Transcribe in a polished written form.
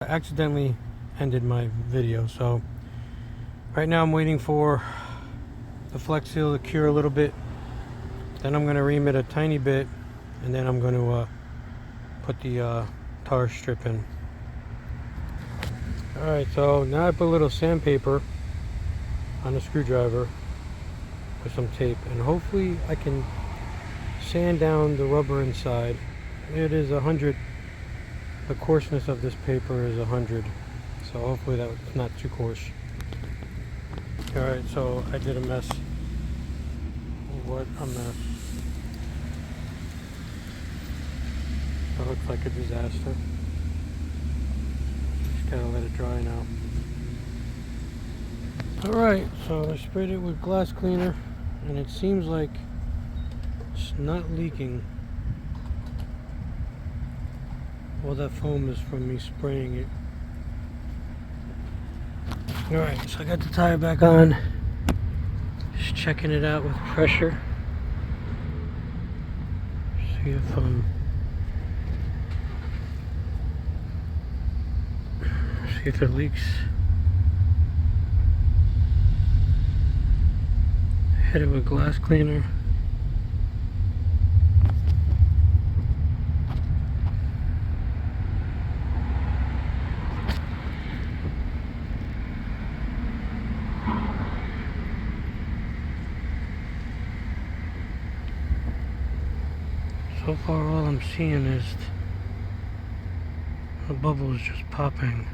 I accidentally ended my video, so right now I'm waiting for the Flex Seal to cure a little bit. Then I'm going to ream it a tiny bit, and then I'm going to put the tar strip in. Alright, so now I put a little sandpaper on the screwdriver with some tape, and hopefully I can sand down the rubber inside. It is 100. The coarseness of this paper is 100, so hopefully that's not too coarse. Alright, so I did a mess. What a mess. That looks like a disaster. Just gotta let it dry now. Alright, so I sprayed it with glass cleaner, and it seems like it's not leaking. All that foam is from me spraying it. Alright, so I got the tire back on. Just checking it out with pressure. See if it leaks. Hit it with glass cleaner. So far all I'm seeing is the bubbles just popping.